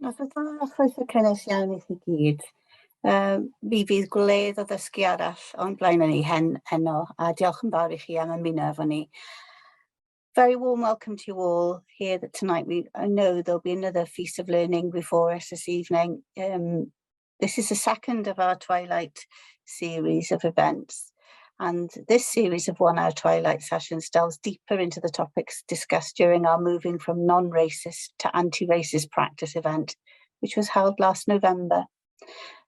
Os ydyn nhw'n chroeso cynnes iawn I chi gyd. Mi fydd gwledd o ddysgu arall o'n blaen ni heno, a diolch yn fawr I chi am ymuno efo ni. Very warm welcome to you all here tonight. I know there'll be another feast of learning before us this evening. This is the second of our Twilight series of events. And this series of 1 hour Twilight sessions delves deeper into the topics discussed during our moving from non-racist to anti-racist practice event, which was held last November.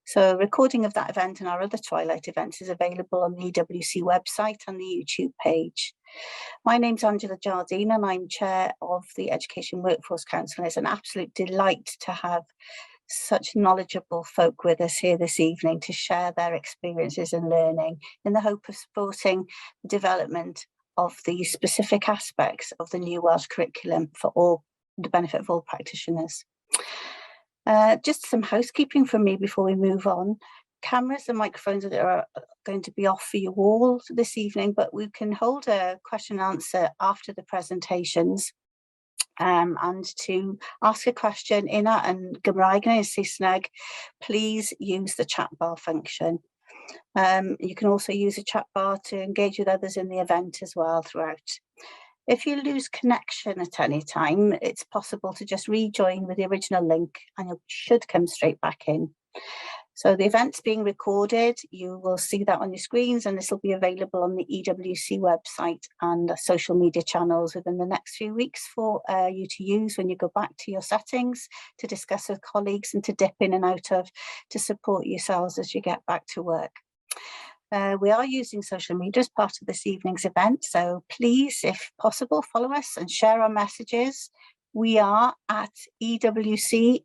So a recording of that event and our other Twilight events is available on the EWC website and the YouTube page. My name's Angela Jardine and I'm Chair of the Education Workforce Council. And it's an absolute delight to have such knowledgeable folk with us here this evening to share their experiences and learning in the hope of supporting the development of the specific aspects of the new Welsh curriculum for the benefit of all practitioners. Just some housekeeping from me before we move on. Cameras and microphones are going to be off for you all this evening, but we can hold a question and answer after the presentations. And to ask a question in Gymraeg and in Saesneg, please use the chat bar function. You can also use a chat bar to engage with others in the event as well throughout. If you lose connection at any time, it's possible to just rejoin with the original link and you should come straight back in. So the event's being recorded, you will see that on your screens and this will be available on the EWC website and social media channels within the next few weeks for you to use when you go back to your settings, to discuss with colleagues and to dip in and out of, to support yourselves as you get back to work. We are using social media as part of this evening's event, so please, if possible, follow us and share our messages. We are at EWC_Cagar.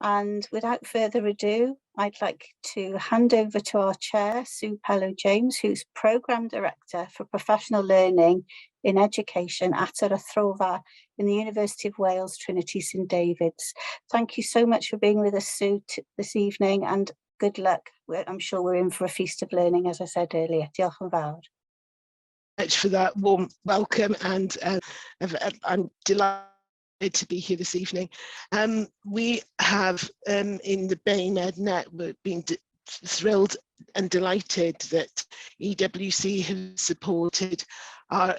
And without further ado, I'd like to hand over to our chair, Sue Pellow-James, who's Programme Director for Professional Learning in Education at yr Athrofa in the University of Wales, Trinity St David's. Thank you so much for being with us, Sue, this evening, and good luck. I'm sure we're in for a feast of learning, as I said earlier. Diolch yn fawr. Much for that warm welcome, and I'm delighted to be here this evening. We have in the bedair network been thrilled and delighted that EWC have supported our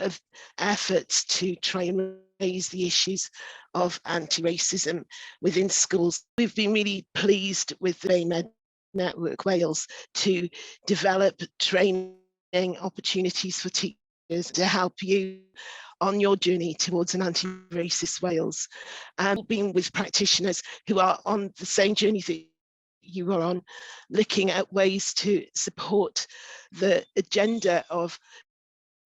efforts to try and raise the issues of anti-racism within schools. We've been really pleased with the bedair network Wales to develop training opportunities for teachers to help you on your journey towards an anti-racist Wales, and being with practitioners who are on the same journey that you are on, looking at ways to support the agenda of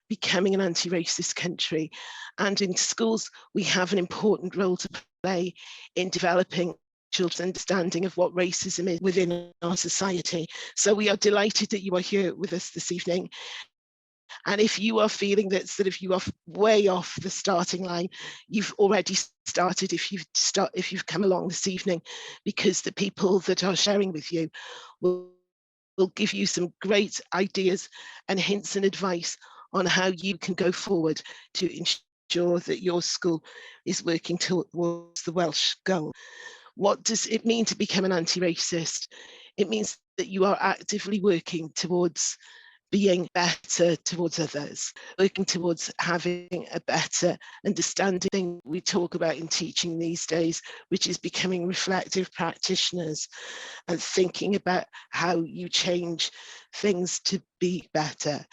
becoming an anti-racist country. And in schools, we have an important role to play in developing children's understanding of what racism is within our society. So we are delighted that you are here with us this evening. And if you are feeling that sort of you are way off the starting line, you've already started if you've come along this evening, because the people that are sharing with you will give you some great ideas and hints and advice on how you can go forward to ensure that your school is working towards the Welsh goal. What does it mean to become an anti-racist? It means that you are actively working towards being better towards others, working towards having a better understanding we talk about in teaching these days, which is becoming reflective practitioners and thinking about how you change things to be better.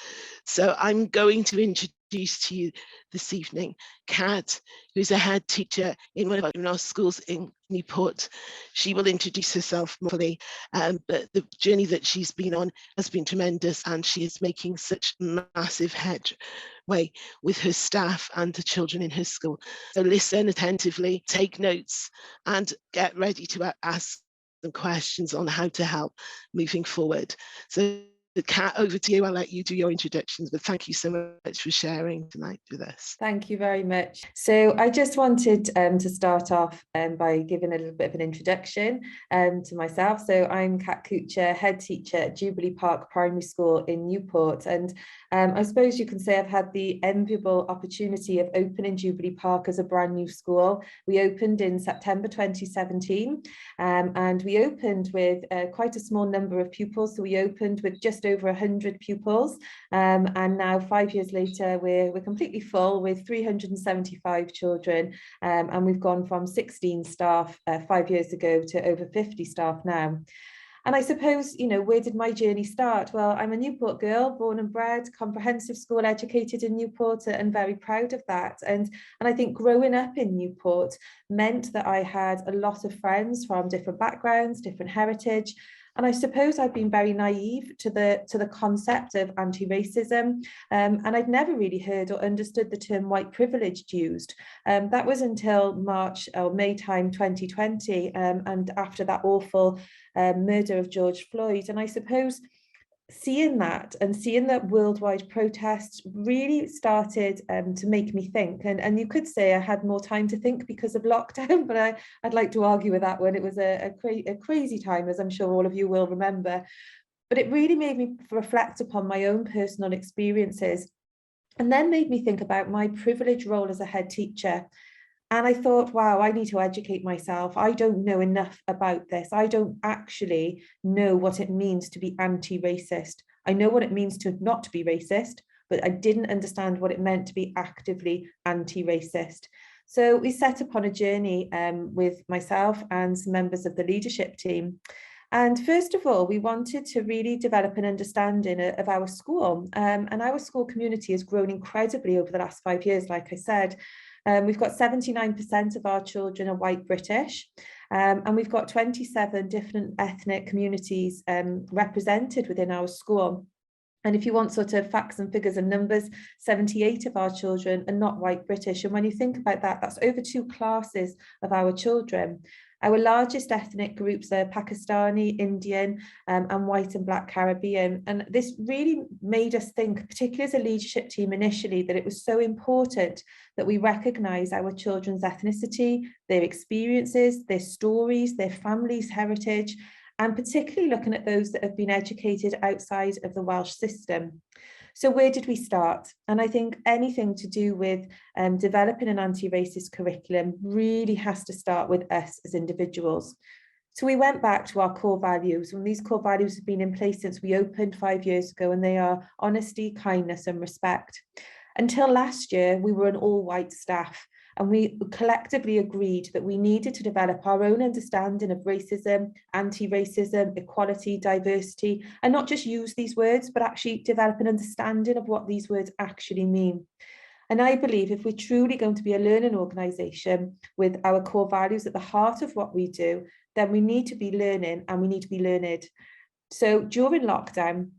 So I'm going to introduce to you this evening Kat, who's a head teacher in one of our schools in Newport. She will introduce herself more fully, but the journey that she's been on has been tremendous, and she is making such massive headway with her staff and the children in her school. So listen attentively, take notes, and get ready to ask some questions on how to help moving forward. So Kat, over to you. I'll let you do your introductions, but thank you so much for sharing tonight with us. Thank you very much. So I just wanted to start off by giving a little bit of an introduction to myself. So I'm Kat Kuchar, head teacher at Jubilee Park Primary School in Newport. And I suppose you can say I've had the enviable opportunity of opening Jubilee Park as a brand new school. We opened in September 2017 and we opened with quite a small number of pupils. So we opened with just over 100 pupils and now 5 years later we're completely full with 375 children and we've gone from 16 staff 5 years ago to over 50 staff now. And I suppose, you know, where did my journey start? Well, I'm a Newport girl, born and bred, comprehensive school educated in Newport, and very proud of that. And I think growing up in Newport meant that I had a lot of friends from different backgrounds, different heritage. And I suppose I've been very naive to the concept of anti-racism, and I'd never really heard or understood the term white privilege used. That was until March or May time 2020, and after that awful murder of George Floyd. And I suppose seeing that and seeing that worldwide protests really started to make me think, and you could say I had more time to think because of lockdown, but I'd like to argue with that one. It was a crazy time, as I'm sure all of you will remember, but it really made me reflect upon my own personal experiences and then made me think about my privileged role as a head teacher. And I thought, wow, I need to educate myself. I don't know enough about this. I don't actually know what it means to be anti-racist. I know what it means to not be racist, but I didn't understand what it meant to be actively anti-racist. So we set upon a journey with myself and some members of the leadership team. And first of all, we wanted to really develop an understanding of our school. And our school community has grown incredibly over the last 5 years, like I said. We've got 79% of our children are white British, and we've got 27 different ethnic communities represented within our school. And if you want sort of facts and figures and numbers, 78 of our children are not white British. And when you think about that, that's over 2 classes of our children. Our largest ethnic groups are Pakistani, Indian, and white and black Caribbean. And this really made us think, particularly as a leadership team initially, that it was so important that we recognise our children's ethnicity, their experiences, their stories, their families' heritage, and particularly looking at those that have been educated outside of the Welsh system. So where did we start? And I think anything to do with developing an anti-racist curriculum really has to start with us as individuals. So we went back to our core values, and these core values have been in place since we opened 5 years ago, and they are honesty, kindness, and respect. Until last year, we were an all-white staff, and we collectively agreed that we needed to develop our own understanding of racism, anti-racism, equality, diversity, and not just use these words, but actually develop an understanding of what these words actually mean. And I believe if we're truly going to be a learning organisation with our core values at the heart of what we do, then we need to be learning and we need to be learned. So during lockdown,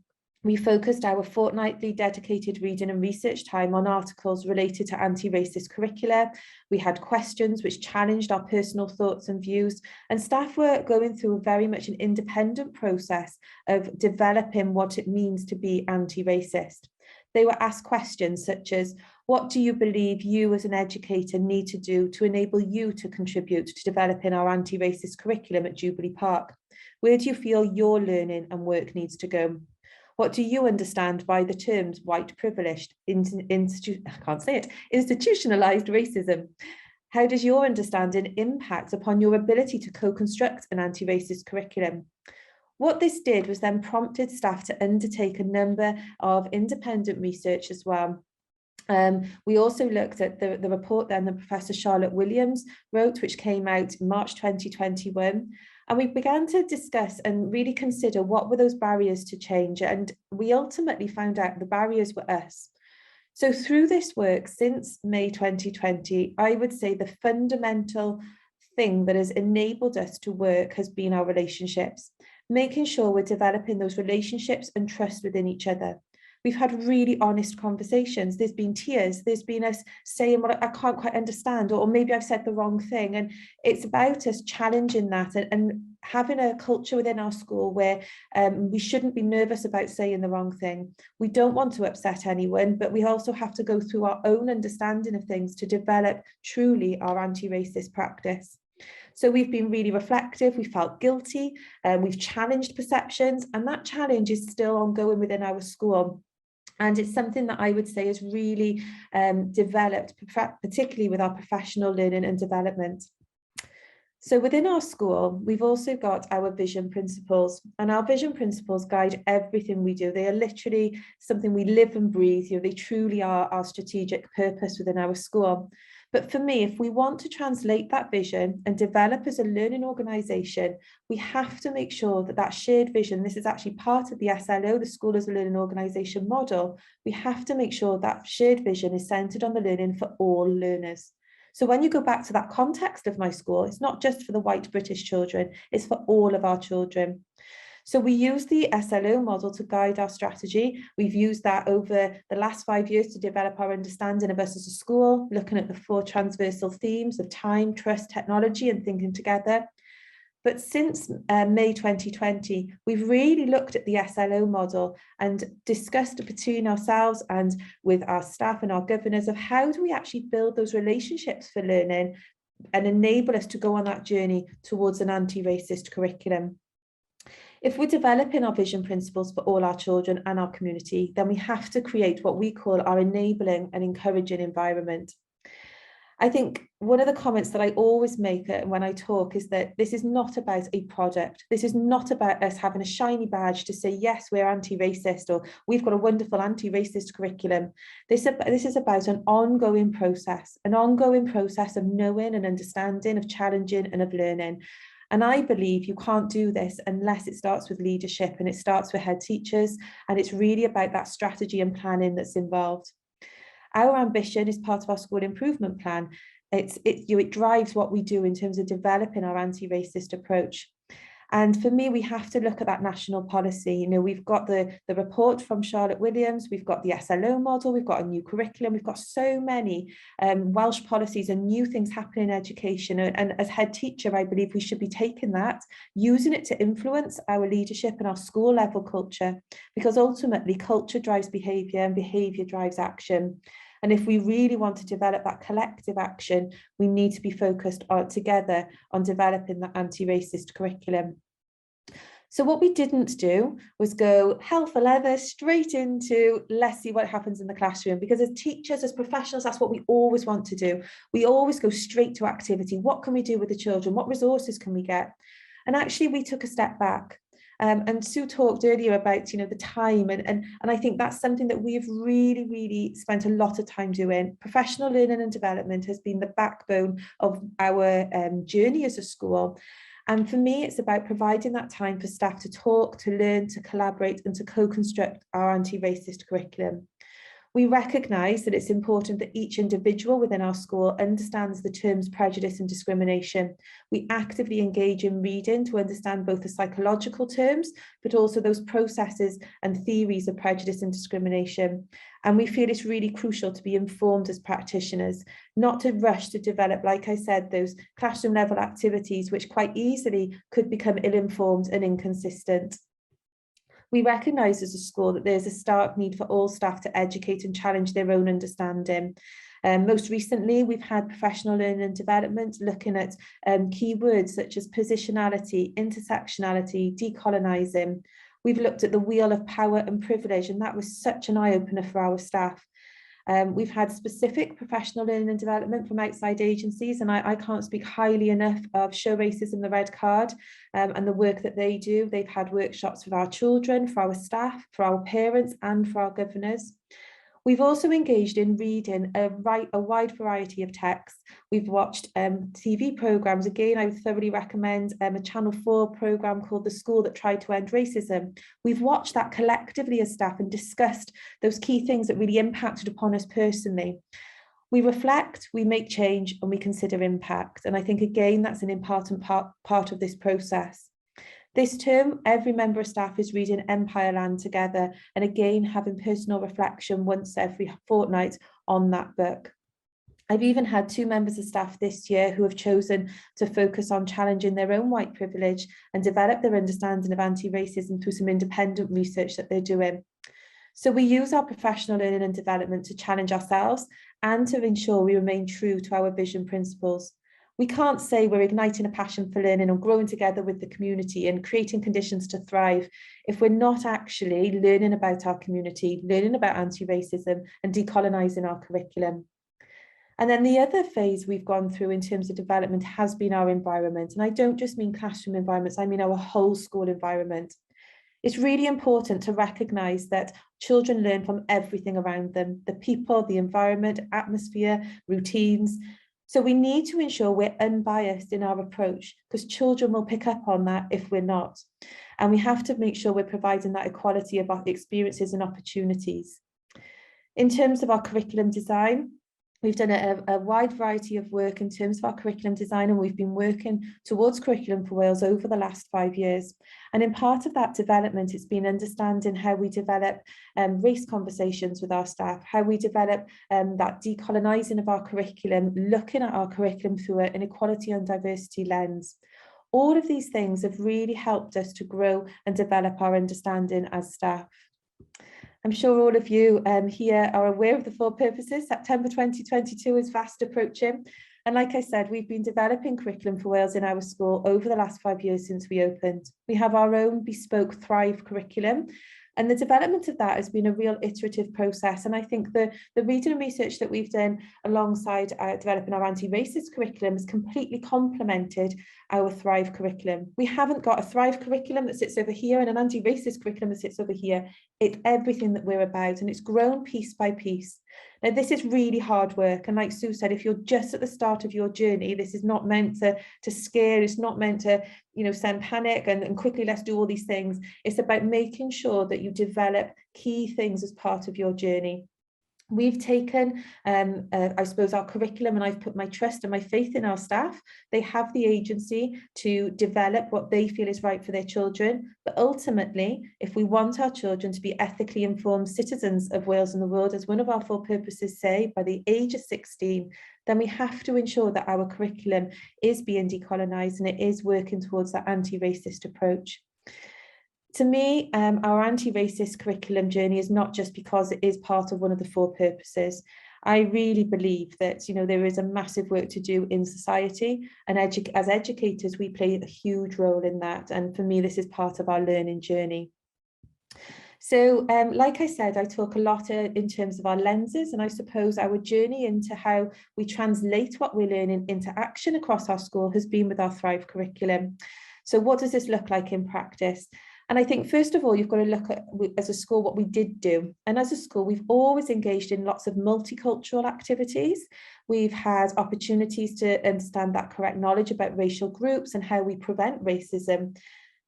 we focused our fortnightly dedicated reading and research time on articles related to anti-racist curricula. We had questions which challenged our personal thoughts and views, and staff were going through very much an independent process of developing what it means to be anti-racist. They were asked questions such as, what do you believe you as an educator need to do to enable you to contribute to developing our anti-racist curriculum at Jubilee Park? Where do you feel your learning and work needs to go? What do you understand by the terms white privileged, institutionalized racism? How does your understanding impact upon your ability to co-construct an anti-racist curriculum? What this did was then prompted staff to undertake a number of independent research as well. We also looked at the report then that Professor Charlotte Williams wrote, which came out in March 2021. And we began to discuss and really consider what were those barriers to change. And we ultimately found out the barriers were us. So through this work since May 2020, I would say the fundamental thing that has enabled us to work has been our relationships, making sure we're developing those relationships and trust within each other. We've had really honest conversations. There's been tears. There's been us saying what I can't quite understand, or maybe I've said the wrong thing. And it's about us challenging that and having a culture within our school where we shouldn't be nervous about saying the wrong thing. We don't want to upset anyone, but we also have to go through our own understanding of things to develop truly our anti-racist practice. So we've been really reflective, we felt guilty, we've challenged perceptions, and that challenge is still ongoing within our school. And it's something that I would say has really developed, particularly with our professional learning and development. So within our school, we've also got our vision principles, and our vision principles guide everything we do. They are literally something we live and breathe. You know, they truly are our strategic purpose within our school. But for me, if we want to translate that vision and develop as a learning organisation, we have to make sure that that shared vision, this is actually part of the SLO, the School as a Learning Organisation model, we have to make sure that shared vision is centred on the learning for all learners. So when you go back to that context of my school, it's not just for the white British children, it's for all of our children. So we use the SLO model to guide our strategy. We've used that over the last 5 years to develop our understanding of us as a school, looking at the 4 transversal themes of time, trust, technology, and thinking together. But since May 2020, we've really looked at the SLO model and discussed between ourselves and with our staff and our governors of how do we actually build those relationships for learning and enable us to go on that journey towards an anti-racist curriculum. If we're developing our vision principles for all our children and our community, then we have to create what we call our enabling and encouraging environment. I think one of the comments that I always make when I talk is that this is not about a product. This is not about us having a shiny badge to say, yes, we're anti-racist, or we've got a wonderful anti-racist curriculum. This is about an ongoing process of knowing and understanding, of challenging and of learning. And I believe you can't do this unless it starts with leadership and it starts with head teachers. And it's really about that strategy and planning that's involved. Our ambition is part of our school improvement plan. It drives what we do in terms of developing our anti-racist approach. And for me, we have to look at that national policy. You know, we've got the report from Charlotte Williams, we've got the SLO model, we've got a new curriculum, we've got so many Welsh policies and new things happening in education. And as head teacher, I believe we should be taking that, using it to influence our leadership and our school level culture, because ultimately culture drives behaviour and behaviour drives action. And if we really want to develop that collective action, we need to be focused together on developing that anti-racist curriculum. So what we didn't do was go hell for leather straight into let's see what happens in the classroom, because as teachers, as professionals, that's what we always want to do. We always go straight to activity. What can we do with the children? What resources can we get? And actually we took a step back. And Sue talked earlier about, you know, the time, and I think that's something that we've really spent a lot of time doing. Professional learning and development has been the backbone of our journey as a school. And for me, it's about providing that time for staff to talk, to learn, to collaborate, and to co-construct our anti-racist curriculum. We recognise that it's important that each individual within our school understands the terms prejudice and discrimination. We actively engage in reading to understand both the psychological terms, but also those processes and theories of prejudice and discrimination. And we feel it's really crucial to be informed as practitioners, not to rush to develop, like I said, those classroom level activities, which quite easily could become ill-informed and inconsistent. We recognise as a school that there's a stark need for all staff to educate and challenge their own understanding. Most recently, we've had professional learning and development looking at keywords such as positionality, intersectionality, decolonising. We've looked at the wheel of power and privilege, and that was such an eye-opener for our staff. We've had specific professional learning and development from outside agencies, and I can't speak highly enough of Show Racism the Red Card and the work that they do. They've had workshops with our children, for our staff, for our parents, and for our governors. We've also engaged in reading a wide variety of texts. We've watched TV programmes. Again, I would thoroughly recommend a Channel 4 programme called The School That Tried to End Racism. We've watched that collectively as staff and discussed those key things that really impacted upon us personally. We reflect, we make change, and we consider impact. And I think, again, that's an important part of this process. This term, every member of staff is reading Empire Land together, and again having personal reflection once every fortnight on that book. I've even had 2 members of staff this year who have chosen to focus on challenging their own white privilege and develop their understanding of anti-racism through some independent research that they're doing. So we use our professional learning and development to challenge ourselves and to ensure we remain true to our vision principles. We can't say we're igniting a passion for learning and growing together with the community and creating conditions to thrive if we're not actually learning about our community, learning about anti-racism and decolonising our curriculum. And then the other phase we've gone through in terms of development has been our environment. And I don't just mean classroom environments, I mean our whole school environment. It's really important to recognise that children learn from everything around them, the people, the environment, atmosphere, routines. So we need to ensure we're unbiased in our approach, because children will pick up on that if we're not. And we have to make sure we're providing that equality of our experiences and opportunities. In terms of our curriculum design, we've done a wide variety of work in terms of our curriculum design, and we've been working towards Curriculum for Wales over the last 5 years. And in part of that development, it's been understanding how we develop race conversations with our staff, how we develop that decolonising of our curriculum, looking at our curriculum through an equality and diversity lens. All of these things have really helped us to grow and develop our understanding as staff. I'm sure all of you here are aware of the 4 purposes. September 2022 is fast approaching. And like I said, we've been developing Curriculum for Wales in our school over the last 5 years since we opened. We have our own bespoke Thrive curriculum. And the development of that has been a real iterative process. And I think the reading and research that we've done alongside developing our anti-racist curriculum has completely complemented our Thrive curriculum. We haven't got a Thrive curriculum that sits over here and an anti-racist curriculum that sits over here. It's everything that we're about, and it's grown piece by piece. Now, this is really hard work. And like Sue said, if you're just at the start of your journey, this is not meant to scare. It's not meant to, send panic and quickly let's do all these things. It's about making sure that you develop key things as part of your journey. We've taken, I suppose, our curriculum, and I've put my trust and my faith in our staff. They have the agency to develop what they feel is right for their children. But ultimately, if we want our children to be ethically informed citizens of Wales and the world, as one of our 4 purposes say, by the age of 16, then we have to ensure that our curriculum is being decolonised and it is working towards that anti-racist approach. To me, our anti-racist curriculum journey is not just because it is part of one of the 4 purposes. I really believe that there is a massive work to do in society, and as educators, we play a huge role in that. And for me, this is part of our learning journey. So like I said, I talk a lot in terms of our lenses, and I suppose our journey into how we translate what we're learning into action across our school has been with our Thrive curriculum. So what does this look like in practice? And I think, first of all, you've got to look at, as a school, what we did do. And as a school, we've always engaged in lots of multicultural activities. We've had opportunities to understand that correct knowledge about racial groups and how we prevent racism.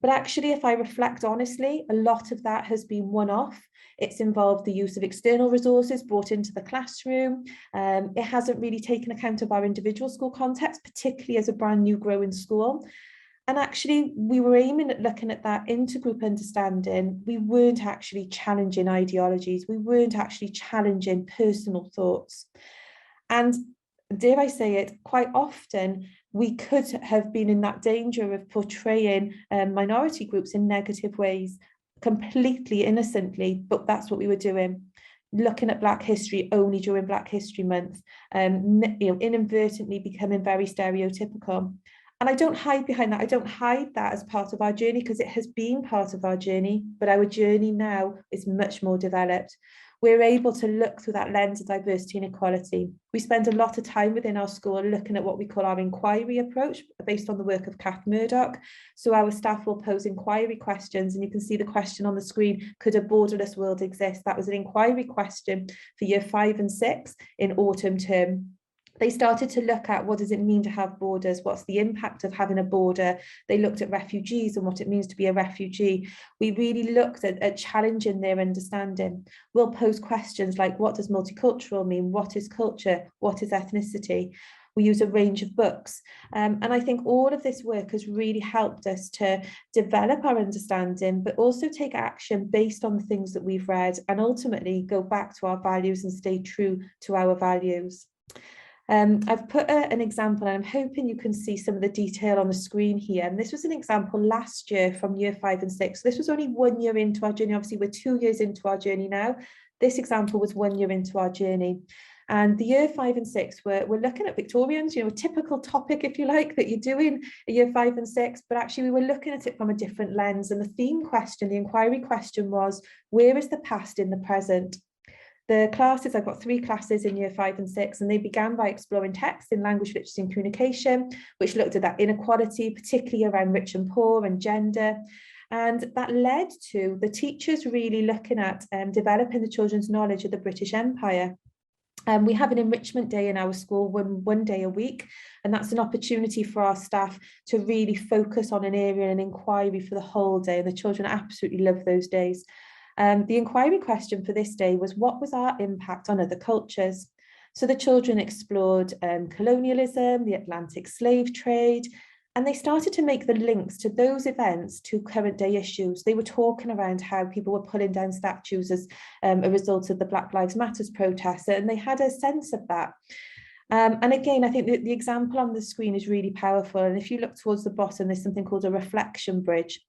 But actually, if I reflect honestly, a lot of that has been one-off. It's involved the use of external resources brought into the classroom. It hasn't really taken account of our individual school context, particularly as a brand new growing school. And actually, we were aiming at looking at that intergroup understanding. We weren't actually challenging ideologies. We weren't actually challenging personal thoughts. And dare I say it, quite often, we could have been in that danger of portraying minority groups in negative ways, completely innocently, but that's what we were doing. Looking at Black history only during Black History Month, inadvertently becoming very stereotypical. And I don't hide behind that. I don't hide that as part of our journey, because it has been part of our journey, but our journey now is much more developed. We're able to look through that lens of diversity and equality. We spend a lot of time within our school looking at what we call our inquiry approach, based on the work of Kath Murdoch. So our staff will pose inquiry questions, and you can see the question on the screen: could a borderless world exist? That was an inquiry question for year 5 and 6 in autumn term. They started to look at, what does it mean to have borders? What's the impact of having a border? They looked at refugees and what it means to be a refugee. We really looked at challenging their understanding. We'll pose questions like, what does multicultural mean? What is culture? What is ethnicity? We use a range of books. And I think all of this work has really helped us to develop our understanding, but also take action based on the things that we've read, and ultimately go back to our values and stay true to our values. I've put an example, and I'm hoping you can see some of the detail on the screen here. And this was an example last year from year 5 and 6. So this was only 1 year into our journey. Obviously, we're 2 years into our journey now. This example was 1 year into our journey. And the year 5 and 6, we're looking at Victorians, a typical topic, if you like, that you're doing at year 5 and 6, but actually we were looking at it from a different lens. And the theme question, the inquiry question was, where is the past in the present? The classes, I've got 3 classes in year 5 and 6, and they began by exploring texts in language, literacy and communication, which looked at that inequality, particularly around rich and poor and gender. And that led to the teachers really looking at developing the children's knowledge of the British Empire. We have an enrichment day in our school one day a week, and that's an opportunity for our staff to really focus on an area and an inquiry for the whole day. And the children absolutely love those days. The inquiry question for this day was, what was our impact on other cultures? So the children explored colonialism, the Atlantic slave trade, and they started to make the links to those events to current day issues. They were talking around how people were pulling down statues as a result of the Black Lives Matter protests, and they had a sense of that. And again, I think the example on the screen is really powerful. And if you look towards the bottom, there's something called a reflection bridge.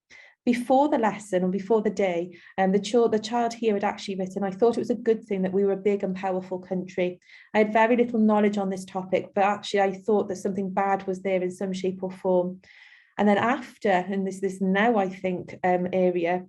Before the lesson or before the day, the child here had actually written, I thought it was a good thing that we were a big and powerful country. I had very little knowledge on this topic, but actually I thought that something bad was there in some shape or form. And then after, and this now I think area,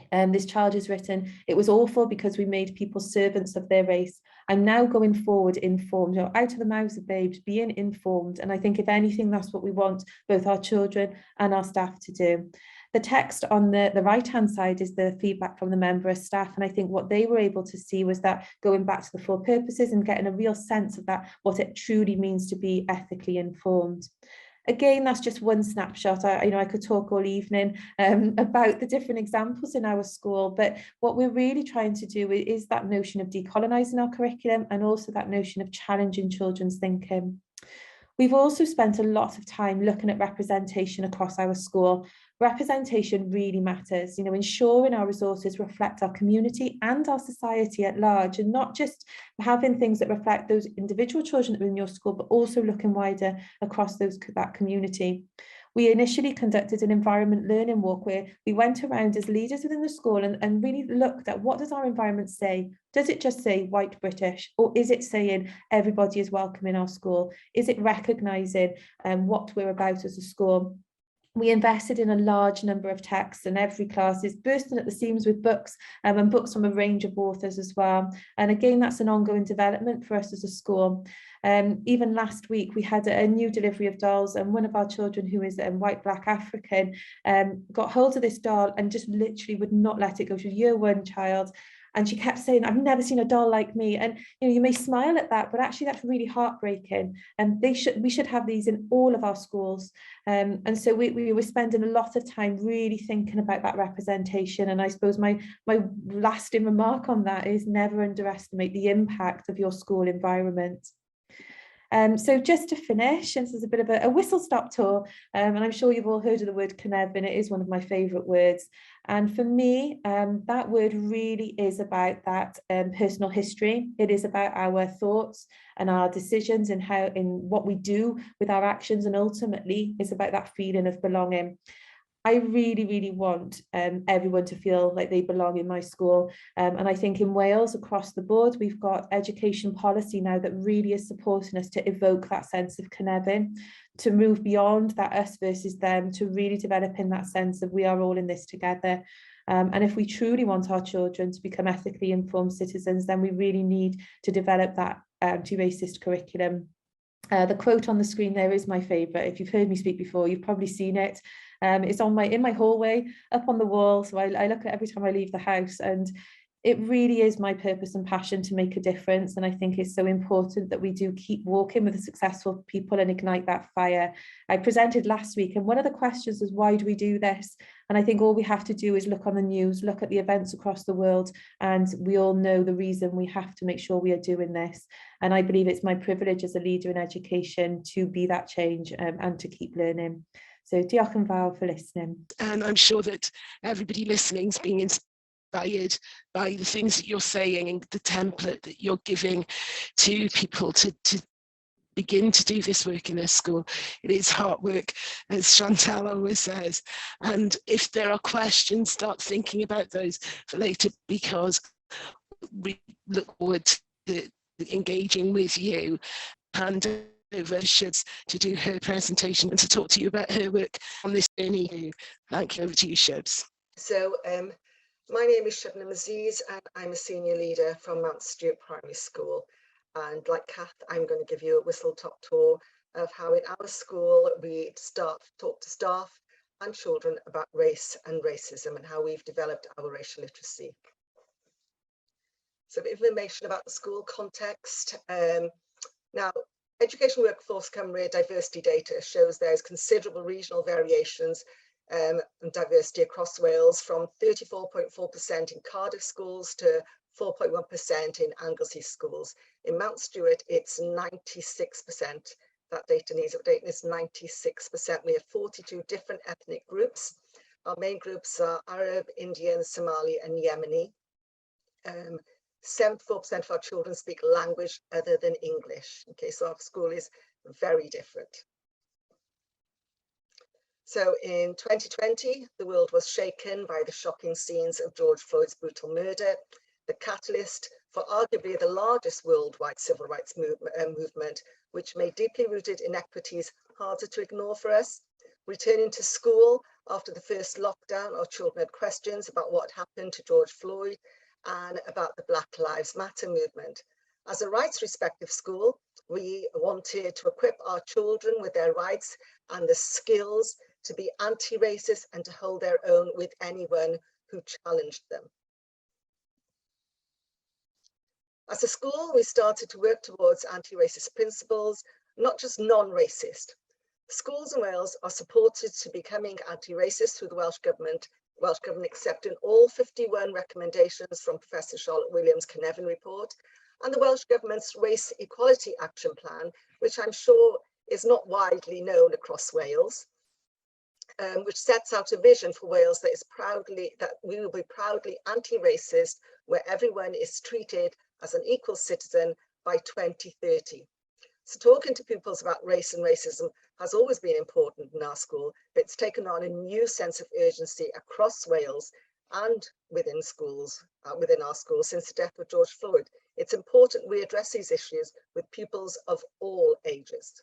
this child has written, it was awful because we made people servants of their race. I'm now going forward informed, out of the mouths of babes, being informed. And I think if anything, that's what we want both our children and our staff to do. The text on the right-hand side is the feedback from the member of staff. And I think what they were able to see was that going back to the 4 purposes and getting a real sense of that, what it truly means to be ethically informed. Again, that's just one snapshot. I could talk all evening about the different examples in our school, but what we're really trying to do is that notion of decolonising our curriculum, and also that notion of challenging children's thinking. We've also spent a lot of time looking at representation across our school. Representation really matters, ensuring our resources reflect our community and our society at large, and not just having things that reflect those individual children that are in your school, but also looking wider across that community. We initially conducted an environment learning walk where we went around as leaders within the school and really looked at, what does our environment say? Does it just say white British, or is it saying everybody is welcome in our school? Is it recognising what we're about as a school? We invested in a large number of texts, and every class is bursting at the seams with books, and books from a range of authors as well. And again, that's an ongoing development for us as a school. Even last week, we had a new delivery of dolls, and one of our children, who is white, black, African, got hold of this doll and just literally would not let it go. She was a year 1 child. And she kept saying, I've never seen a doll like me. And you may smile at that, but actually that's really heartbreaking. And we should have these in all of our schools. And so we were spending a lot of time really thinking about that representation. And I suppose my lasting remark on that is, never underestimate the impact of your school environment. So just to finish, and this is a bit of a whistle-stop tour, and I'm sure you've all heard of the word Cynefin. It is one of my favourite words. And for me, that word really is about that personal history. It is about our thoughts and our decisions and what we do with our actions, and ultimately it's about that feeling of belonging. I really, really want everyone to feel like they belong in my school. And I think in Wales, across the board, we've got education policy now that really is supporting us to evoke that sense of Cynefin, to move beyond that us versus them, to really develop in that sense of we are all in this together. And if we truly want our children to become ethically informed citizens, then we really need to develop that anti-racist curriculum. The quote on the screen there is my favourite. If you've heard me speak before, you've probably seen it. It's in my hallway, up on the wall. So I look at it every time I leave the house, and it really is my purpose and passion to make a difference. And I think it's so important that we do keep walking with the successful people and ignite that fire. I presented last week, and one of the questions was, why do we do this? And I think all we have to do is look on the news, look at the events across the world, and we all know the reason we have to make sure we are doing this. And I believe it's my privilege as a leader in education to be that change and to keep learning. So diolch yn fawr for listening. And I'm sure that everybody listening is being inspired by the things that you're saying and the template that you're giving to people to begin to do this work in their school. It is hard work, as Chantal always says. And if there are questions, start thinking about those for later, because we look forward to engaging with you. And over Shubs to do her presentation and to talk to you about her work on this journey. Thank you. Over to you, Shubs. So my name is Shabnam Aziz, and I'm a senior leader from Mount Stewart Primary School. And like Kath, I'm going to give you a whistle-top tour of how in our school we talk to staff and children about race and racism and how we've developed our racial literacy. Some information about the school context. Now, Education Workforce Cymru diversity data shows there's considerable regional variations and diversity across Wales, from 34.4% in Cardiff schools to 4.1% in Anglesey schools. In Mount Stewart, it's 96%. That data needs updating. It's 96%. We have 42 different ethnic groups. Our main groups are Arab, Indian, Somali, and Yemeni. 74% of our children speak language other than English. Okay, so our school is very different. So in 2020, the world was shaken by the shocking scenes of George Floyd's brutal murder, the catalyst for arguably the largest worldwide civil rights movement, which made deeply rooted inequities harder to ignore for us. Returning to school after the first lockdown, our children had questions about what happened to George Floyd and about the Black Lives Matter movement. As a rights-respective school, we wanted to equip our children with their rights and the skills to be anti-racist and to hold their own with anyone who challenged them. As a school, we started to work towards anti-racist principles, not just non-racist. Schools in Wales are supported to becoming anti-racist through the Welsh Government accepting all 51 recommendations from Professor Charlotte Williams' Mehefin report, and the Welsh Government's Race Equality Action Plan, which I'm sure is not widely known across Wales, which sets out a vision for Wales that we will be proudly anti-racist, where everyone is treated as an equal citizen by 2030. So talking to pupils about race and racism has always been important in our school, but it's taken on a new sense of urgency across Wales and within schools, within our schools since the death of George Floyd. It's important we address these issues with pupils of all ages.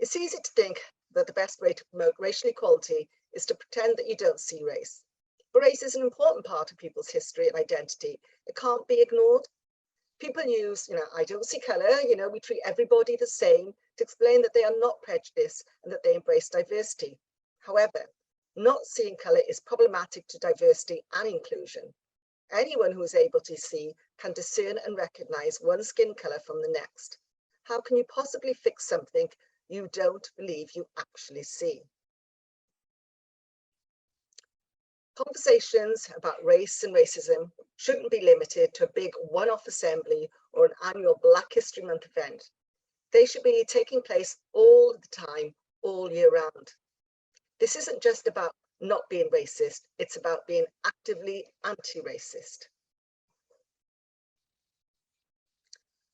It's easy to think that the best way to promote racial equality is to pretend that you don't see race. But race is an important part of people's history and identity. It can't be ignored. People use, I don't see colour, we treat everybody the same to explain that they are not prejudiced and that they embrace diversity. However, not seeing colour is problematic to diversity and inclusion. Anyone who is able to see can discern and recognise one skin colour from the next. How can you possibly fix something you don't believe you actually see? Conversations about race and racism shouldn't be limited to a big one-off assembly or an annual Black History Month event. They should be taking place all the time, all year round. This isn't just about not being racist, it's about being actively anti-racist.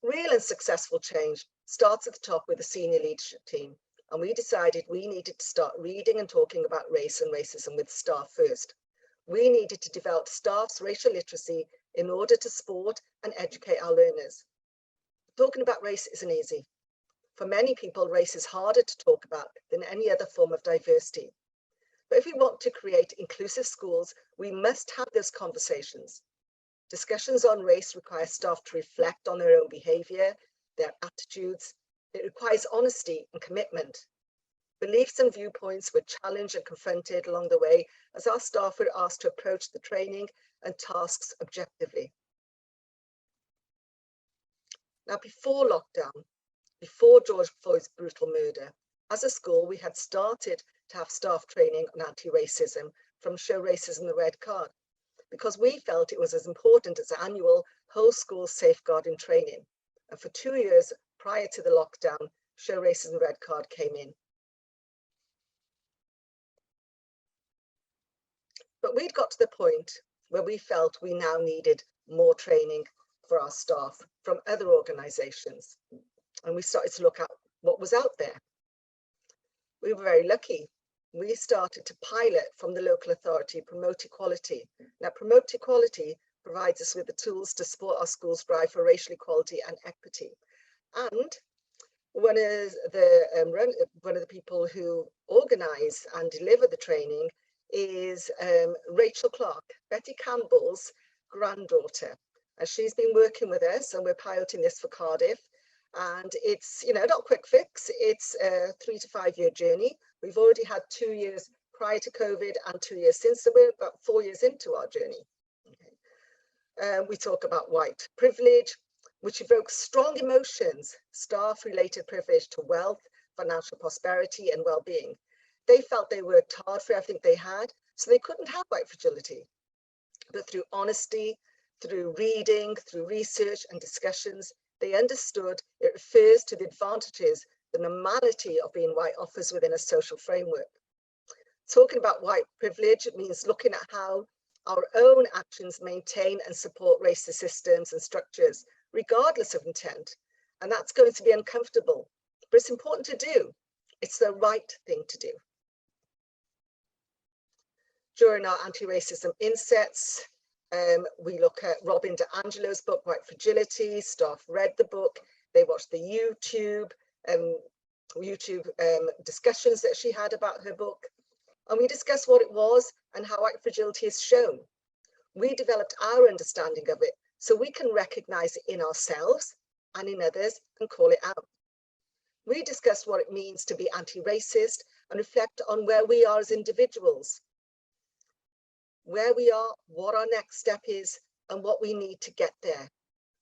Real and successful change starts at the top with the senior leadership team, and we decided we needed to start reading and talking about race and racism with staff first. We needed to develop staff's racial literacy in order to support and educate our learners. Talking about race isn't easy. For many people, race is harder to talk about than any other form of diversity. But if we want to create inclusive schools, we must have those conversations. Discussions on race require staff to reflect on their own behaviour, their attitudes. It requires honesty and commitment. Beliefs and viewpoints were challenged and confronted along the way as our staff were asked to approach the training and tasks objectively. Now, before lockdown, before George Floyd's brutal murder, as a school, we had started to have staff training on anti-racism from Show Racism the Red Card, because we felt it was as important as annual whole school safeguarding training. And for 2 years prior to the lockdown, Show Racism the Red Card came in. But we'd got to the point where we felt we now needed more training for our staff from other organisations. And we started to look at what was out there. We were very lucky. We started to pilot from the local authority, Promote Equality. Now, Promote Equality provides us with the tools to support our schools' drive for racial equality and equity. And one of the people who organise and deliver the training is Rachel Clark, Betty Campbell's granddaughter. And she's been working with us, and we're piloting this for Cardiff. And it's, you know, not a quick fix. It's a 3 to 5 year journey. We've already had 2 years prior to COVID and 2 years since, so we're about 4 years into our journey. Okay. We talk about white privilege, which evokes strong emotions, staff-related privilege to wealth, financial prosperity, and well-being. They felt they worked hard for everything they had, so they couldn't have white fragility. But through honesty, through reading, through research and discussions, they understood it refers to the advantages the normality of being white offers within a social framework. Talking about white privilege, it means looking at how our own actions maintain and support racist systems and structures, regardless of intent. And that's going to be uncomfortable, but it's important to do. It's the right thing to do. During our anti-racism insets, we look at Robin DiAngelo's book, White Fragility. Staff read the book. They watched the YouTube discussions that she had about her book. And we discussed what it was and how white fragility is shown. We developed our understanding of it so we can recognize it in ourselves and in others and call it out. We discussed what it means to be anti-racist and reflect on where we are as individuals, where we are, what our next step is, and what we need to get there.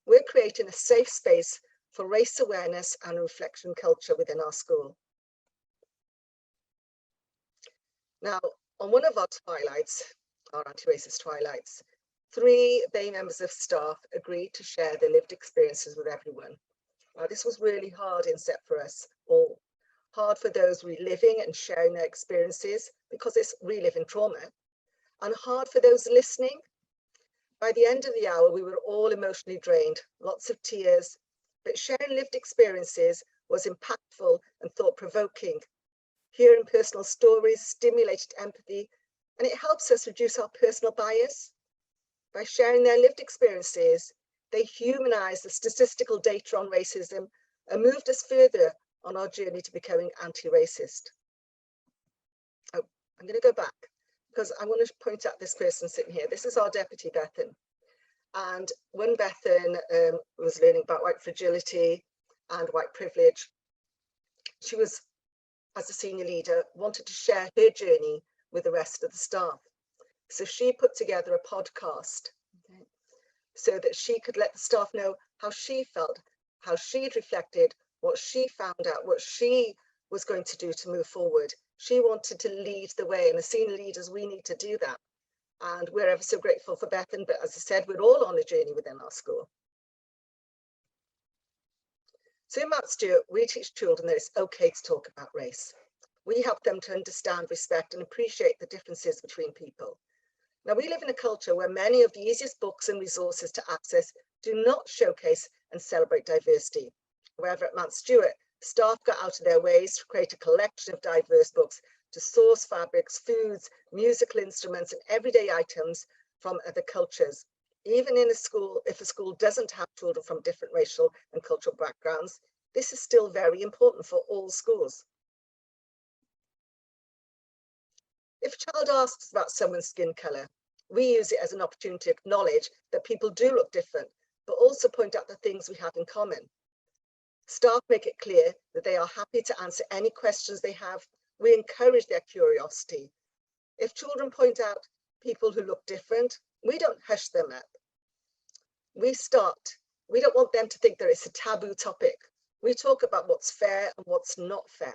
We're creating a safe space for race awareness and reflection culture within our school. Now, on one of our twilights, our anti-racist twilights, 3 Bay members of staff agreed to share their lived experiences with everyone. Now, this was really hard inset for us all. Hard for those reliving and sharing their experiences because it's reliving trauma, and hard for those listening. By the end of the hour, we were all emotionally drained, lots of tears, but sharing lived experiences was impactful and thought-provoking. Hearing personal stories stimulated empathy, and it helps us reduce our personal bias. By sharing their lived experiences, they humanized the statistical data on racism and moved us further on our journey to becoming anti-racist. Oh, I'm going to go back because I want to point out this person sitting here. This is our deputy, Bethan. And when Bethan was learning about white fragility and white privilege, she was, as a senior leader, wanted to share her journey with the rest of the staff. So she put together a podcast, okay, so that she could let the staff know how she felt, how she'd reflected, what she found out, what she was going to do to move forward. She wanted to lead the way, and as senior leaders, we need to do that. And we're ever so grateful for Bethan, but as I said, we're all on a journey within our school. So in Mount Stewart, we teach children that it's okay to talk about race. We help them to understand, respect, and appreciate the differences between people. Now, we live in a culture where many of the easiest books and resources to access do not showcase and celebrate diversity. However, at Mount Stewart, staff got out of their ways to create a collection of diverse books to source fabrics, foods, musical instruments, and everyday items from other cultures. Even in a school, if a school doesn't have children from different racial and cultural backgrounds, this is still very important for all schools. If a child asks about someone's skin colour, we use it as an opportunity to acknowledge that people do look different, but also point out the things we have in common. Staff make it clear that they are happy to answer any questions they have We encourage their curiosity. If children point out people who look different, we don't hush them up. We don't want them to think that it's a taboo topic. We talk about what's fair and what's not fair.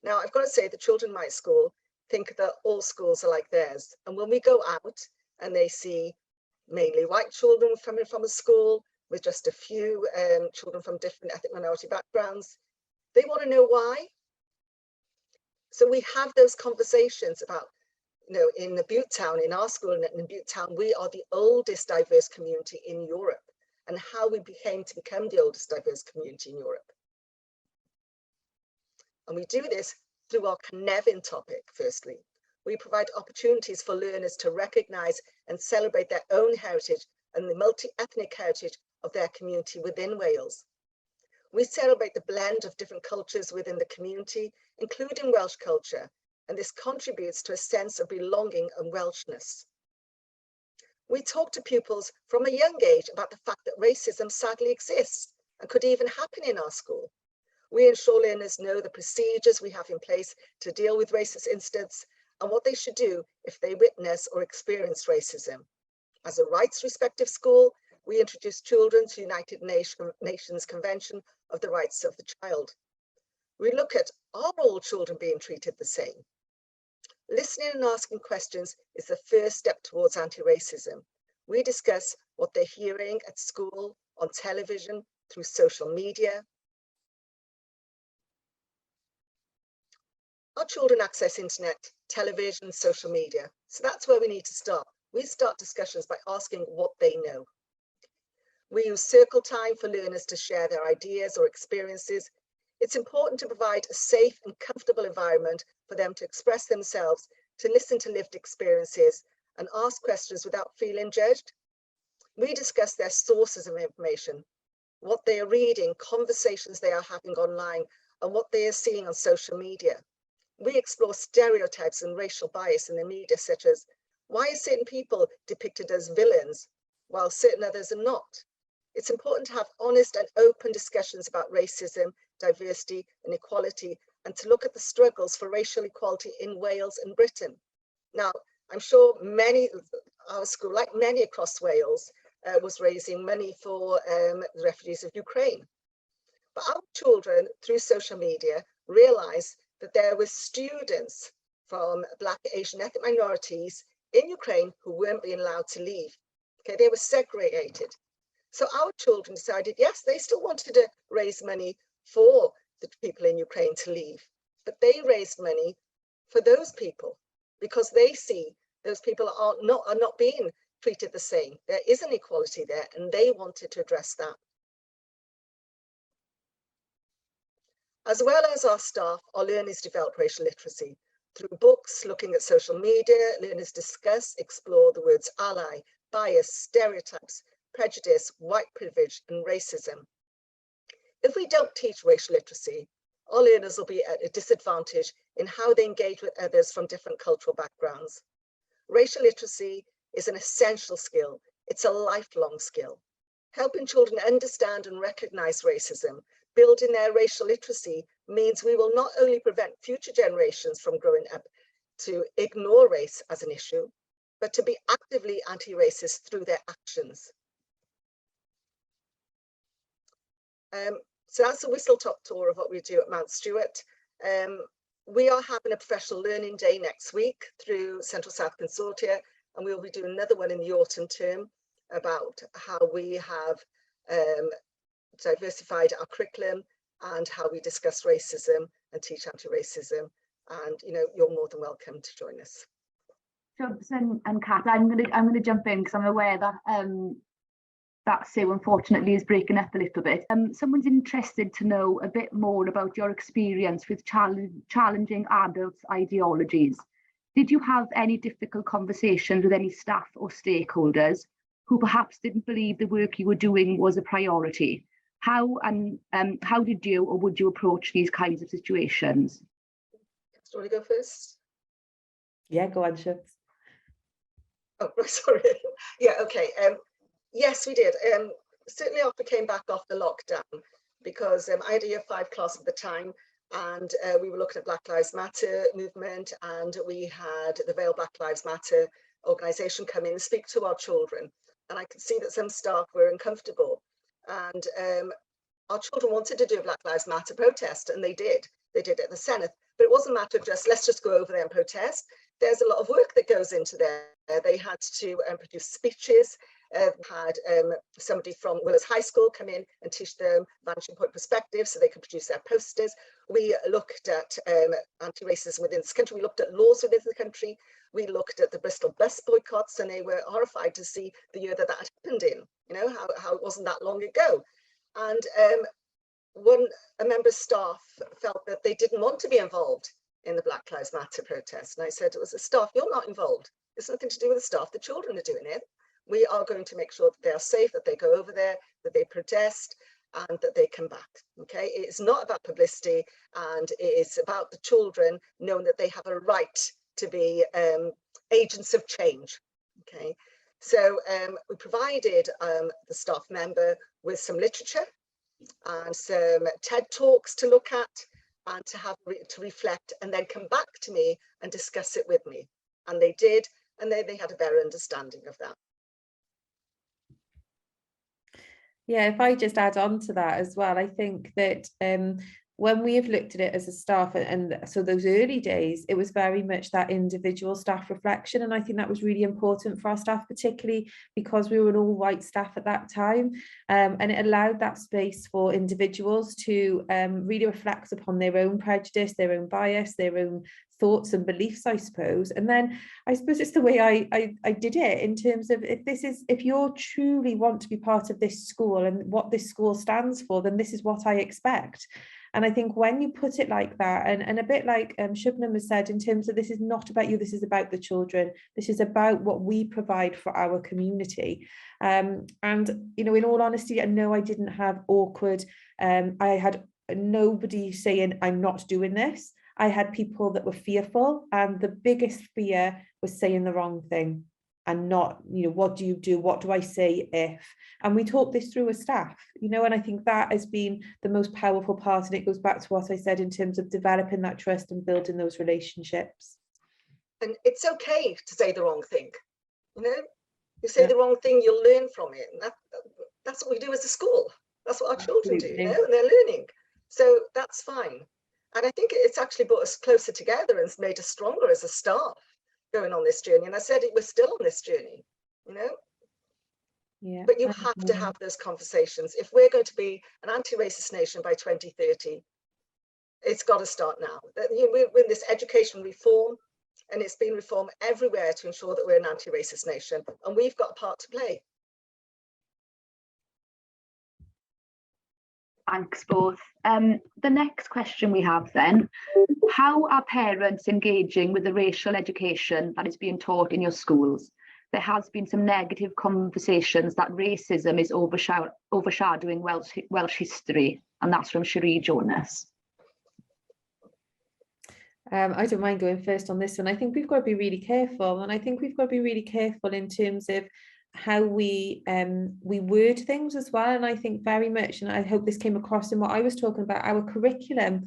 Now, I've got to say the children in my school think that all schools are like theirs. And when we go out and they see mainly white children coming from a school with just a few children from different ethnic minority backgrounds, they want to know why. So we have those conversations about, in the Butte Town, in our school in Butte Town, we are the oldest diverse community in Europe, and how we became to become the oldest diverse community in Europe. And we do this through our Mehefin topic, firstly. We provide opportunities for learners to recognise and celebrate their own heritage and the multi-ethnic heritage of their community within Wales. We celebrate the blend of different cultures within the community, including Welsh culture, and this contributes to a sense of belonging and Welshness. We talk to pupils from a young age about the fact that racism sadly exists and could even happen in our school. We ensure learners know the procedures we have in place to deal with racist incidents and what they should do if they witness or experience racism. As a rights-respective school, we introduce children to United Nations Convention of the Rights of the Child. We look at, are all children being treated the same? Listening and asking questions is the first step towards anti-racism. We discuss what they're hearing at school, on television, through social media. Our children access internet, television, social media. So that's where we need to start. We start discussions by asking what they know. We use circle time for learners to share their ideas or experiences. It's important to provide a safe and comfortable environment for them to express themselves, to listen to lived experiences and ask questions without feeling judged. We discuss their sources of information, what they are reading, conversations they are having online, and what they are seeing on social media. We explore stereotypes and racial bias in the media, such as, why are certain people depicted as villains while certain others are not? It's important to have honest and open discussions about racism, diversity and equality, and to look at the struggles for racial equality in Wales and Britain. Now, I'm sure our school, like many across Wales, was raising money for the refugees of Ukraine. But our children, through social media, realised that there were students from Black, Asian ethnic minorities in Ukraine who weren't being allowed to leave. Okay, they were segregated. So our children decided, yes, they still wanted to raise money for the people in Ukraine to leave, but they raised money for those people because they see those people are not being treated the same. There is an equality there, and they wanted to address that. As well as our staff, our learners develop racial literacy. Through books, looking at social media, learners discuss, explore the words ally, bias, stereotypes, prejudice, white privilege, and racism. If we don't teach racial literacy, our learners will be at a disadvantage in how they engage with others from different cultural backgrounds. Racial literacy is an essential skill. It's a lifelong skill. Helping children understand and recognize racism, building their racial literacy, means we will not only prevent future generations from growing up to ignore race as an issue, but to be actively anti-racist through their actions. So that's a whistle-top tour of what we do at Mount Stewart. We are having a professional learning day next week through Central South Consortia, and we'll be doing another one in the autumn term about how we have diversified our curriculum and how we discuss racism and teach anti-racism. And you're more than welcome to join us. Jobson and Kat, I'm gonna jump in because I'm aware that that Sue unfortunately is breaking up a little bit. Someone's interested to know a bit more about your experience with challenging adults' ideologies. Did you have any difficult conversations with any staff or stakeholders who perhaps didn't believe the work you were doing was a priority? How did you or would you approach these kinds of situations? Do you want to go first? Yeah, go on, Ships. Oh, sorry. Yeah, okay. Yes, we did. Certainly after we came back off the lockdown, because I had a year 5 class at the time, And we were looking at Black Lives Matter movement, and we had the Veil Black Lives Matter organisation come in and speak to our children. And I could see that some staff were uncomfortable. And our children wanted to do a Black Lives Matter protest, and they did. They did it at the Senate. But it wasn't a matter of just, let's just go over there and protest. There's a lot of work that goes into there. They had to produce speeches, had somebody from Willows High School come in and teach them vanishing point perspective so they could produce their posters. We looked at anti-racism within this country. We looked at laws within the country. We looked at the Bristol bus boycotts, and they were horrified to see the year that that happened in, you know, how it wasn't that long ago. And a member of staff felt that they didn't want to be involved in the Black Lives Matter protest. And I said, it was the staff, you're not involved. It's nothing to do with the staff, the children are doing it. We are going to make sure that they are safe, that they go over there, that they protest, and that they come back, okay? It's not about publicity, and it is about the children knowing that they have a right to be agents of change, okay? So we provided the staff member with some literature and some TED Talks to look at and to have to reflect, and then come back to me and discuss it with me. And they did, and they had a better understanding of that. Yeah, if I just add on to that as well, I think that when we have looked at it as a staff, and so those early days, it was very much that individual staff reflection. And I think that was really important for our staff, particularly because we were an all white staff at that time. And it allowed that space for individuals to really reflect upon their own prejudice, their own bias, their own thoughts and beliefs, I suppose. And then I suppose it's the way I did it, in terms of, if you truly want to be part of this school and what this school stands for, then this is what I expect. And I think when you put it like that, and a bit like Shubnam has said, in terms of, this is not about you, this is about the children, this is about what we provide for our community. And, you know, in all honesty, I know I didn't have awkward, I had nobody saying, I'm not doing this. I had people that were fearful, and the biggest fear was saying the wrong thing and not, you know, what do you do? What do I say if? And we talked this through as staff, you know, and I think that has been the most powerful part. And it goes back to what I said in terms of developing that trust and building those relationships. And it's okay to say the wrong thing, you know, you say the wrong thing, you'll learn from it. And that's what we do as a school. That's what our children do, you know, and they're learning. So that's fine. And I think it's actually brought us closer together and made us stronger as a staff going on this journey. And I said we're still on this journey, you know. Yeah. But you have to have those conversations. If we're going to be an anti-racist nation by 2030, it's got to start now. We're in this education reform, and it's been reformed everywhere to ensure that we're an anti-racist nation, and we've got a part to play. Thanks both. The next question we have then, how are parents engaging with the racial education that is being taught in your schools? There has been some negative conversations that racism is overshadowing Welsh history, and that's from Cherie Jonas. I don't mind going first on this one. I think we've got to be really careful, and I think we've got to be really careful in terms of how we word things as well. And I think very much, and I hope this came across in what I was talking about, our curriculum,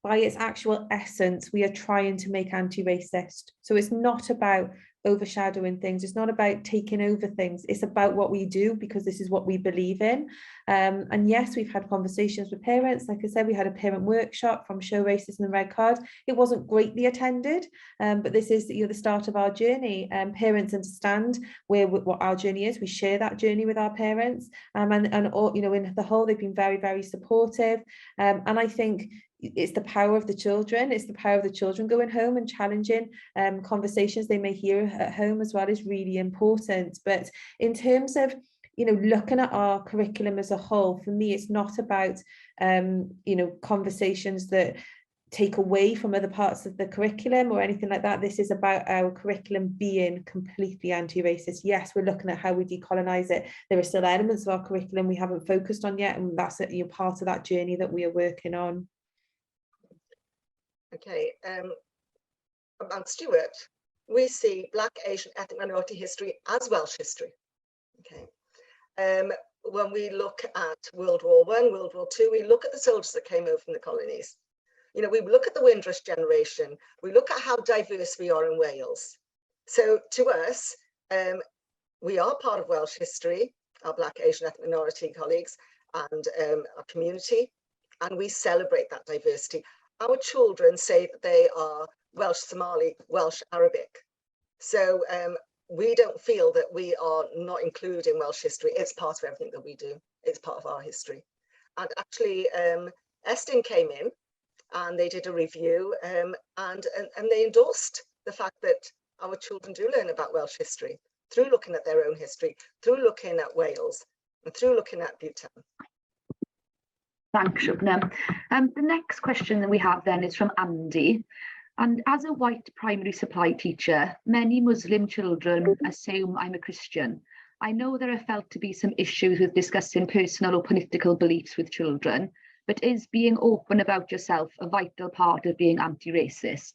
by its actual essence, we are trying to make anti-racist. So it's not about overshadowing things, it's not about taking over things, it's about what we do, because this is what we believe in. And yes, we've had conversations with parents. Like I said, we had a parent workshop from Show Racism and Red Card. It wasn't greatly attended, but this is, you know, the start of our journey. Parents understand what our journey is. We share that journey with our parents, and all, you know, in the whole, they've been very, very supportive. And I think it's the power of the children. It's the power of the children going home and challenging conversations they may hear at home as well is really important. But in terms of, you know, looking at our curriculum as a whole, for me, it's not about, you know, conversations that take away from other parts of the curriculum or anything like that. This is about our curriculum being completely anti-racist. Yes, we're looking at how we decolonize it. There are still elements of our curriculum we haven't focused on yet, and that's a part of that journey that we are working on. Okay, I'm Stuart. We see Black, Asian, ethnic minority history as Welsh history. Okay, when we look at World War I, World War II, we look at the soldiers that came over from the colonies. You know, we look at the Windrush generation, we look at how diverse we are in Wales. So to us, we are part of Welsh history, our Black, Asian, ethnic minority colleagues, and our community, and we celebrate that diversity. Our children say that they are Welsh Somali, Welsh Arabic. So we don't feel that we are not including Welsh history. It's part of everything that we do. It's part of our history. And actually, Estyn came in and they did a review and they endorsed the fact that our children do learn about Welsh history through looking at their own history, through looking at Wales, and through looking at Bhutan. Thanks, Shubna. The next question that we have then is from Andy. And as a white primary supply teacher, many Muslim children assume I'm a Christian. I know there are felt to be some issues with discussing personal or political beliefs with children, but is being open about yourself a vital part of being anti-racist?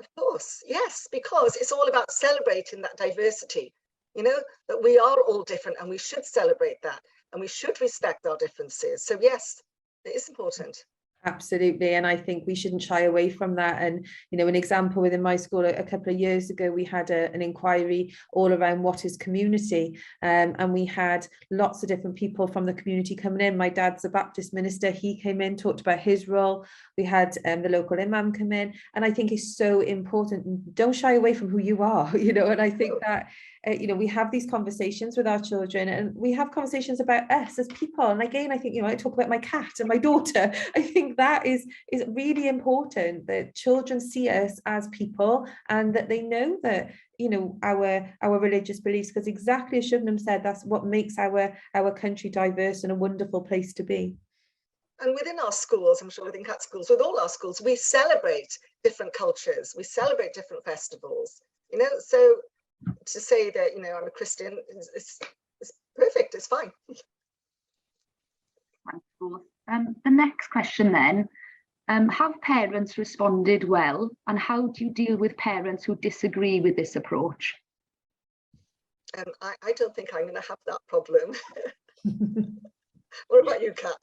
Of course, yes, because it's all about celebrating that diversity, you know, that we are all different and we should celebrate that and we should respect our differences. So yes, it is important. Absolutely, and I think we shouldn't shy away from that. And you know, an example within my school a couple of years ago, we had an inquiry all around what is community, and we had lots of different people from the community coming in. My dad's a Baptist minister, he came in, talked about his role. We had the local imam come in, and I think it's so important. Don't shy away from who you are, you know. And I think that you know, we have these conversations with our children, and we have conversations about us as people. And again, I think, you know, I talk about my cat and my daughter. I think that is really important, that children see us as people and that they know that, you know, our religious beliefs, because exactly as Shubnam said, that's what makes our country diverse and a wonderful place to be. And within our schools, I'm sure within Cat schools, with all our schools, we celebrate different cultures, we celebrate different festivals, you know, so to say that, you know, I'm a Christian is perfect, it's fine. The next question then, have parents responded well, and how do you deal with parents who disagree with this approach? I don't think I'm going to have that problem. What about you, Kat?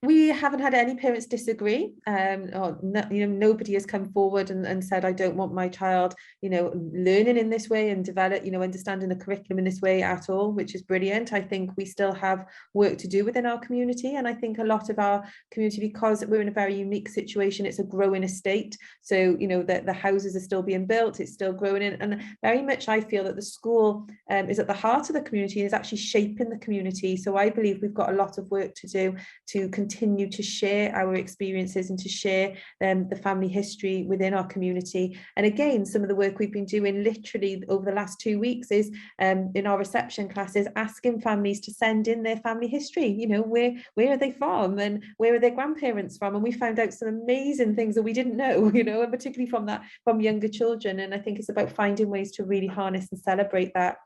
We haven't had any parents disagree. Or no, you know, nobody has come forward and said, I don't want my child, you know, learning in this way and develop, you know, understanding the curriculum in this way at all, which is brilliant. I think we still have work to do within our community. And I think a lot of our community, because we're in a very unique situation, it's a growing estate. So, you know, the houses are still being built, it's still growing in. And very much I feel that the school is at the heart of the community and is actually shaping the community. So I believe we've got a lot of work to do to continue to share our experiences and to share the family history within our community. And again, some of the work we've been doing literally over the last 2 weeks is in our reception classes, asking families to send in their family history. You know, where are they from and where are their grandparents from? And we found out some amazing things that we didn't know, you know, and particularly from younger children. And I think it's about finding ways to really harness and celebrate that.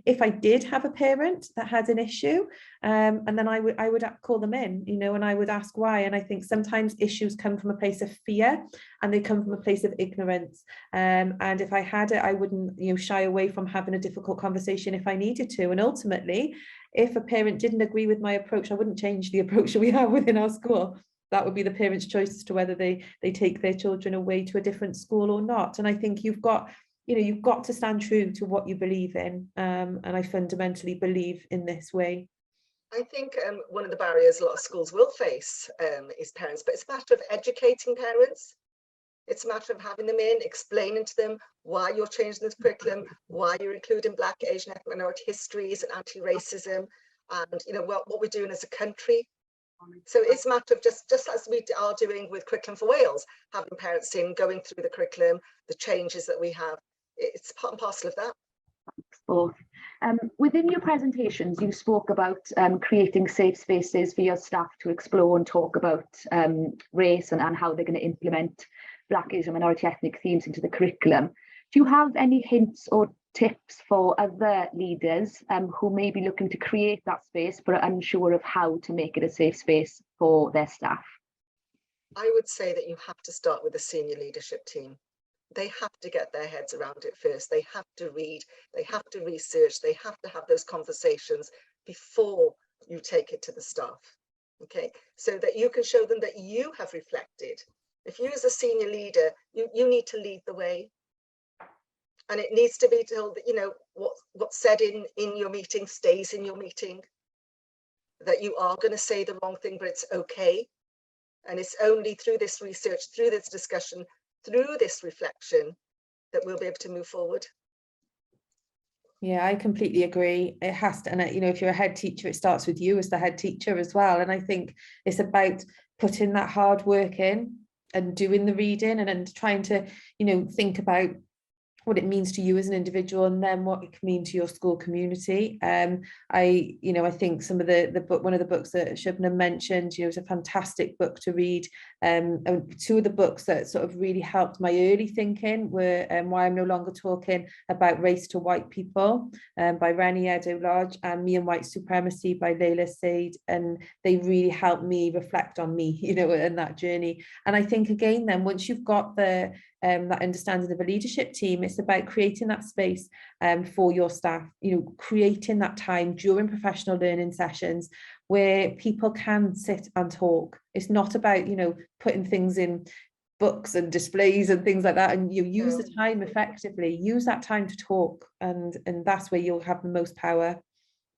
If I did have a parent that had an issue, and then I would call them in, you know, and I would ask why. And I think sometimes issues come from a place of fear and they come from a place of ignorance. And if I had it, I wouldn't, you know, shy away from having a difficult conversation if I needed to. And ultimately, if a parent didn't agree with my approach, I wouldn't change the approach that we have within our school. That would be the parents' choice as to whether they take their children away to a different school or not. And I think you've got to stand true to what you believe in. And I fundamentally believe in this way. I think one of the barriers a lot of schools will face is parents, but it's a matter of educating parents. It's a matter of having them in, explaining to them why you're changing this curriculum, why you're including Black, Asian, ethnic minority histories and anti-racism, and you know what we're doing as a country. So it's a matter of just as we are doing with Curriculum for Wales, having parents in, going through the curriculum, the changes that we have. It's part and parcel of that. Both. Within your presentations, you spoke about creating safe spaces for your staff to explore and talk about race and how they're going to implement Black, Asian, minority ethnic themes into the curriculum. Do you have any hints or tips for other leaders who may be looking to create that space but are unsure of how to make it a safe space for their staff? I would say that you have to start with the senior leadership team. They have to get their heads around it first. They have to read, they have to research, they have to have those conversations before you take it to the staff. Okay, so that you can show them that you have reflected If you as a senior leader, you need to lead the way. And it needs to be told that, you know, what's said in your meeting stays in your meeting. That you are going to say the wrong thing, but it's okay. And it's only through this research, through this discussion, through this reflection, that we'll be able to move forward. Yeah, I completely agree. It has to, and you know, if you're a head teacher, it starts with you as the head teacher as well. And I think it's about putting that hard work in and doing the reading and trying to, you know, think about what it means to you as an individual, and then what it can mean to your school community. I think some of the book, one of the books that Siwrnai mentioned, you know, is a fantastic book to read. And two of the books that sort of really helped my early thinking were Why I'm No Longer Talking About Race to White People by Rennie Edo-Lodge, and Me and White Supremacy by Layla Said. And they really helped me reflect on me, you know, in that journey. And I think again, then once you've got that understanding of a leadership team, it's about creating that space for your staff, you know, creating that time during professional learning sessions where people can sit and talk. It's not about, you know, putting things in books and displays and things like that, and you use the time effectively, use that time to talk, and that's where you'll have the most power.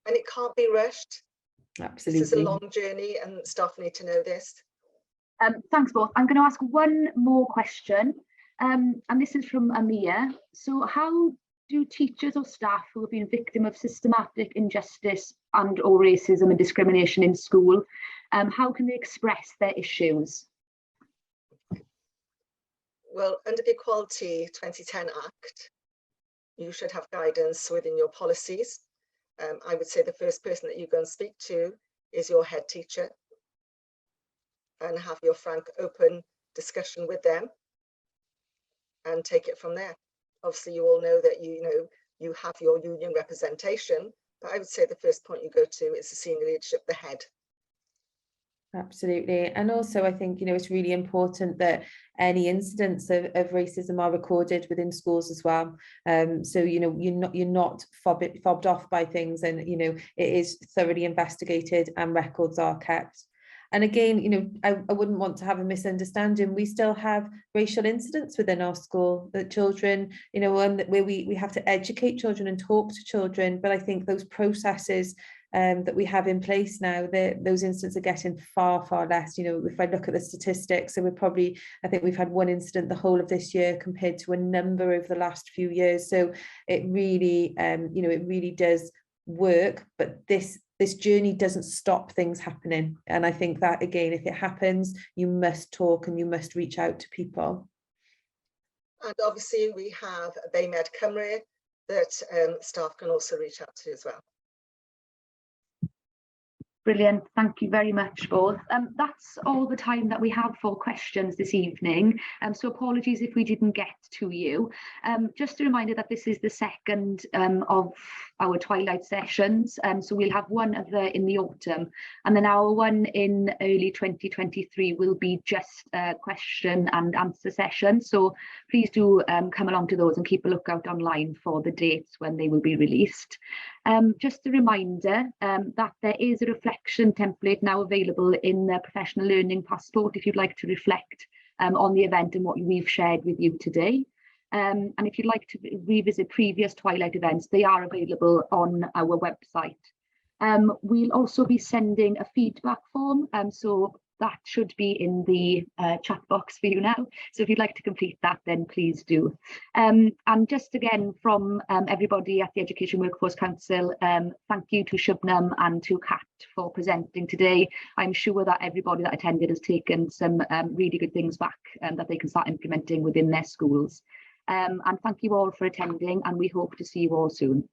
And it can't be rushed. Absolutely. This is a long journey and staff need to know this. Thanks both. I'm going to ask one more question. And this is from Amia. So how do teachers or staff who have been victim of systematic injustice and or racism and discrimination in school, how can they express their issues? Well, under the Equality 2010 Act, you should have guidance within your policies. I would say the first person that you go and speak to is your head teacher, and have your frank, open discussion with them and take it from there. Obviously, you all know that you have your union representation, but I would say the first point you go to is the senior leadership, the head. Absolutely. And also I think, you know, it's really important that any incidents of racism are recorded within schools as well. So, you know, you're not fobbed off by things, and, you know, it is thoroughly investigated and records are kept. And again, you know, I wouldn't want to have a misunderstanding. We still have racial incidents within our school, that children, you know, and where we have to educate children and talk to children. But I think those processes that we have in place now, those incidents are getting far, far less. You know, if I look at the statistics, so I think we've had one incident the whole of this year compared to a number over the last few years. So it really, you know, it really does work, but this journey doesn't stop things happening. And I think that, again, if it happens, you must talk and you must reach out to people. And obviously we have BayMed Cymru that staff can also reach out to as well. Brilliant. Thank you very much both. That's all the time that we have for questions this evening. So apologies if we didn't get to you. Just a reminder that this is the second of our twilight sessions. So we'll have one in the autumn, and then our one in early 2023 will be just a question and answer session. So please do come along to those and keep a lookout online for the dates when they will be released. Just a reminder that there is a reflection template now available in the Professional Learning Passport if you'd like to reflect on the event and what we've shared with you today. And if you'd like to revisit previous Twilight events, they are available on our website. We'll also be sending a feedback form, so that should be in the chat box for you now. So if you'd like to complete that, then please do. And just again, from everybody at the Education Workforce Council, thank you to Siwrnai and to Kat for presenting today. I'm sure that everybody that attended has taken some really good things back that they can start implementing within their schools. And thank you all for attending, and we hope to see you all soon.